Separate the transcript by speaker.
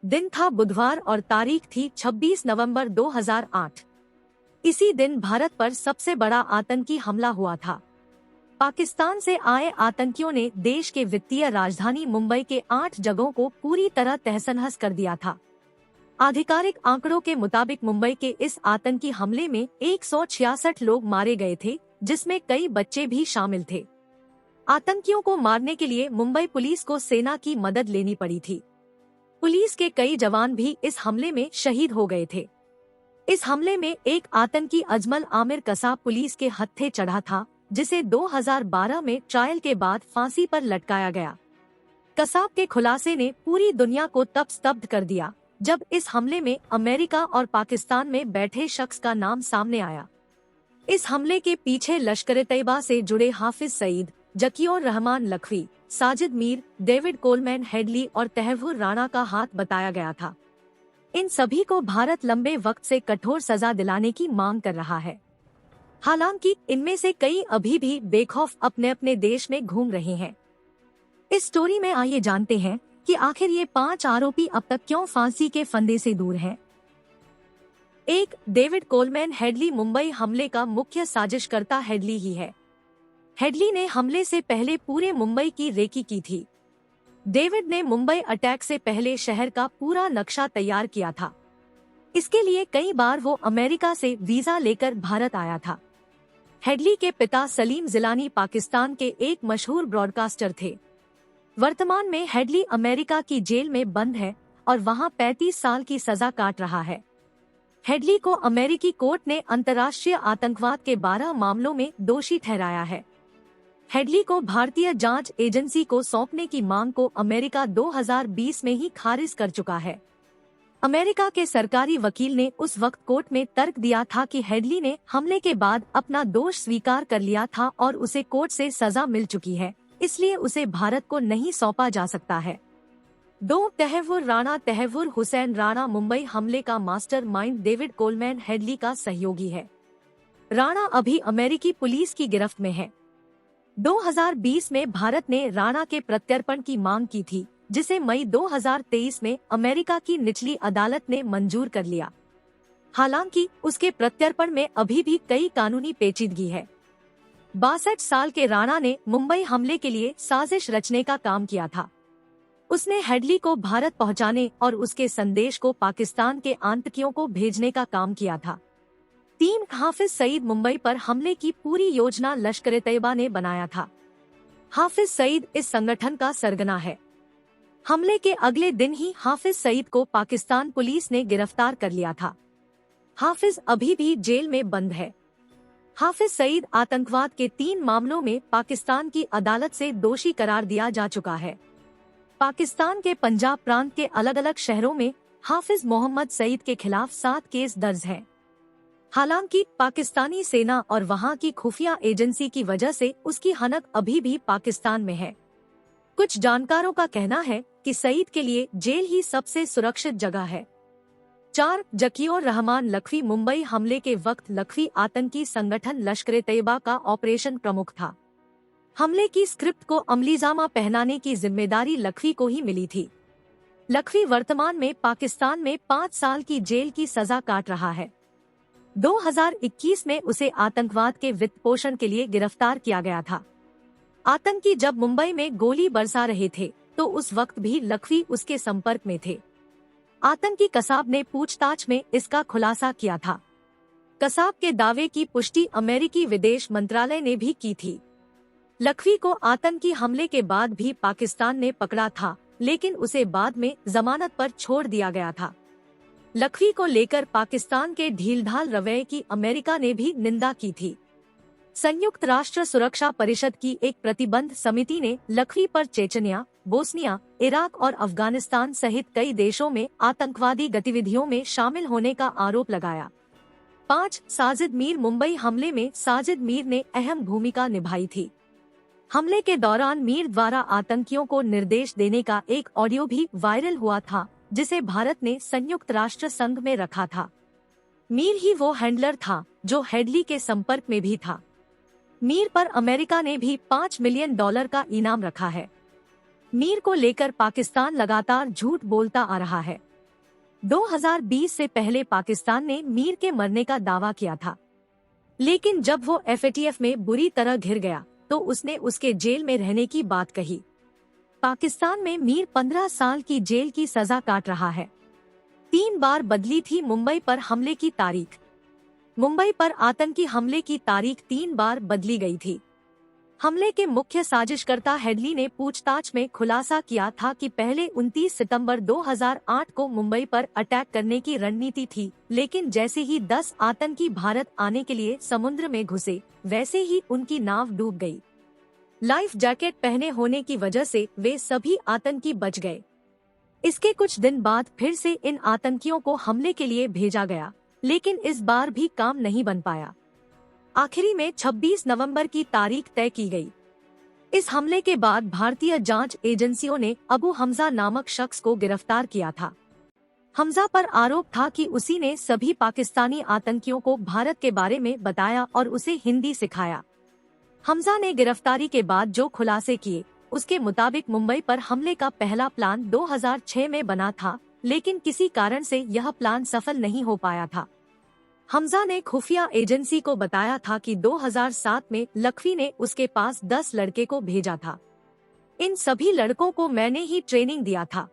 Speaker 1: दिन था बुधवार और तारीख थी 26 नवंबर 2008। इसी दिन भारत पर सबसे बड़ा आतंकी हमला हुआ था। पाकिस्तान से आए आतंकियों ने देश के वित्तीय राजधानी मुंबई के 8 जगहों को पूरी तरह तहस-नहस कर दिया था। आधिकारिक आंकड़ों के मुताबिक मुंबई के इस आतंकी हमले में 166 लोग मारे गए थे, जिसमें कई बच्चे भी शामिल थे। आतंकियों को मारने के लिए मुंबई पुलिस को सेना की मदद लेनी पड़ी थी। पुलिस के कई जवान भी इस हमले में शहीद हो गए थे। इस हमले में एक आतंकी अजमल आमिर कसाब पुलिस के हत्थे चढ़ा था, जिसे 2012 में ट्रायल के बाद फांसी पर लटकाया गया। कसाब के खुलासे ने पूरी दुनिया को तब स्तब्ध कर दिया, जब इस हमले में अमेरिका और पाकिस्तान में बैठे शख्स का नाम सामने आया। इस हमले के पीछे लश्कर-ए-तैयबा से जुड़े Hafiz Saeed, Zakiur Rehman Lakhvi, Sajid Mir, David Coleman Headley और तहव्वुर राणा का हाथ बताया गया था। इन सभी को भारत लंबे वक्त से कठोर सजा दिलाने की मांग कर रहा है। हालांकि इनमें से कई अभी भी बेखौफ अपने अपने देश में घूम रहे हैं। इस स्टोरी में आइए जानते हैं कि आखिर ये 5 आरोपी अब तक क्यों फांसी के फंदे से दूर हैं। 1. डेविड कोलमैन हेडली मुंबई हमले का मुख्य साजिशकर्ता हेडली ही है। हेडली ने हमले से पहले पूरे मुंबई की रेकी की थी। डेविड ने मुंबई अटैक से पहले शहर का पूरा नक्शा तैयार किया था। इसके लिए कई बार वो अमेरिका से वीजा लेकर भारत आया था। हेडली के पिता सलीम जिलानी पाकिस्तान के एक मशहूर ब्रॉडकास्टर थे। वर्तमान में हेडली अमेरिका की जेल में बंद है और वहां 35 साल की सजा काट रहा है। हेडली को अमेरिकी कोर्ट ने अंतर्राष्ट्रीय आतंकवाद के 12 मामलों में दोषी ठहराया है। हेडली को भारतीय जांच एजेंसी को सौंपने की मांग को अमेरिका 2020 में ही खारिज कर चुका है। अमेरिका के सरकारी वकील ने उस वक्त कोर्ट में तर्क दिया था कि हेडली ने हमले के बाद अपना दोष स्वीकार कर लिया था और उसे कोर्ट से सजा मिल चुकी है, इसलिए उसे भारत को नहीं सौंपा जा सकता है। 2. तहव्वुर राणा तहव्वुर हुसैन राणा मुंबई हमले का मास्टरमाइंड डेविड कोलमैन हेडली का सहयोगी है। राणा अभी अमेरिकी पुलिस की गिरफ्त में है। 2020 में भारत ने राणा के प्रत्यर्पण की मांग की थी, जिसे मई 2023 में अमेरिका की निचली अदालत ने मंजूर कर लिया। हालांकि उसके प्रत्यर्पण में अभी भी कई कानूनी पेचीदगी है। 62 साल के राणा ने मुंबई हमले के लिए साजिश रचने का काम किया था। उसने हेडली को भारत पहुंचाने और उसके संदेश को पाकिस्तान के आतंकियों को भेजने का काम किया था। 3. हाफिज सईद मुंबई पर हमले की पूरी योजना लश्कर-ए-तैयबा ने बनाया था। हाफिज सईद इस संगठन का सरगना है। हमले के अगले दिन ही हाफिज सईद को पाकिस्तान पुलिस ने गिरफ्तार कर लिया था। हाफिज अभी भी जेल में बंद है। हाफिज सईद आतंकवाद के 3 मामलों में पाकिस्तान की अदालत से दोषी करार दिया जा चुका है। पाकिस्तान के पंजाब प्रांत के अलग अलग शहरों में हाफिज मोहम्मद सईद के खिलाफ 7 केस दर्ज हैं। हालांकि पाकिस्तानी सेना और वहां की खुफिया एजेंसी की वजह से उसकी हनक अभी भी पाकिस्तान में है। कुछ जानकारों का कहना है कि सईद के लिए जेल ही सबसे सुरक्षित जगह है। 4. जकीउर रहमान लखवी मुंबई हमले के वक्त लखवी आतंकी संगठन लश्कर-ए-तैयबा का ऑपरेशन प्रमुख था। हमले की स्क्रिप्ट को अमलीजामा पहनाने की जिम्मेदारी लखवी को ही मिली थी। लखवी वर्तमान में पाकिस्तान में 5 साल की जेल की सजा काट रहा है। 2021 में उसे आतंकवाद के वित्त पोषण के लिए गिरफ्तार किया गया था। आतंकी जब मुंबई में गोली बरसा रहे थे तो उस वक्त भी लखवी उसके संपर्क में थे। आतंकी कसाब ने पूछताछ में इसका खुलासा किया था। कसाब के दावे की पुष्टि अमेरिकी विदेश मंत्रालय ने भी की थी। लखवी को आतंकी हमले के बाद भी पाकिस्तान ने पकड़ा था, लेकिन उसे बाद में जमानत पर छोड़ दिया गया था। लखवी को लेकर पाकिस्तान के ढीलढाल रवैये की अमेरिका ने भी निंदा की थी। संयुक्त राष्ट्र सुरक्षा परिषद की एक प्रतिबंध समिति ने लखवी पर चेचनिया, बोस्निया, इराक और अफगानिस्तान सहित कई देशों में आतंकवादी गतिविधियों में शामिल होने का आरोप लगाया। 5. साजिद मीर मुंबई हमले में साजिद मीर ने अहम भूमिका निभाई थी। हमले के दौरान मीर द्वारा आतंकियों को निर्देश देने का एक ऑडियो भी वायरल हुआ था, जिसे भारत ने संयुक्त राष्ट्र संघ में रखा था। मीर ही वो हैंडलर था जो हेडली के संपर्क में भी था। मीर पर अमेरिका ने भी $5 मिलियन का इनाम रखा है। मीर को लेकर पाकिस्तान लगातार झूठ बोलता आ रहा है। 2020 से पहले पाकिस्तान ने मीर के मरने का दावा किया था, लेकिन जब वो एफएटीएफ में बुरी तरह घिर गया तो उसने उसके जेल में रहने की बात कही। पाकिस्तान में मीर 15 साल की जेल की सजा काट रहा है। 3 बार बदली थी मुंबई पर हमले की तारीख। मुंबई पर आतंकी हमले की तारीख 3 बार बदली गई थी। हमले के मुख्य साजिशकर्ता हेडली ने पूछताछ में खुलासा किया था कि पहले 29 सितंबर 2008 को मुंबई पर अटैक करने की रणनीति थी, लेकिन जैसे ही 10 आतंकी भारत आने के लिए समुद्र में घुसे, वैसे ही उनकी नाव डूब गई। लाइफ जैकेट पहने होने की वजह से वे सभी आतंकी बच गए। इसके कुछ दिन बाद फिर से इन आतंकियों को हमले के लिए भेजा गया, लेकिन इस बार भी काम नहीं बन पाया। आखिरी में 26 नवंबर की तारीख तय की गई। इस हमले के बाद भारतीय जांच एजेंसियों ने अबू हमजा नामक शख्स को गिरफ्तार किया था। हमजा पर आरोप था कि उसी ने सभी पाकिस्तानी आतंकियों को भारत के बारे में बताया और उसे हिंदी सिखाया। हमजा ने गिरफ्तारी के बाद जो खुलासे किए, उसके मुताबिक मुंबई पर हमले का पहला प्लान 2006 में बना था, लेकिन किसी कारण से यह प्लान सफल नहीं हो पाया था। हमजा ने खुफिया एजेंसी को बताया था कि 2007 में लखवी ने उसके पास 10 लड़के को भेजा था। इन सभी लड़कों को मैंने ही ट्रेनिंग दिया था।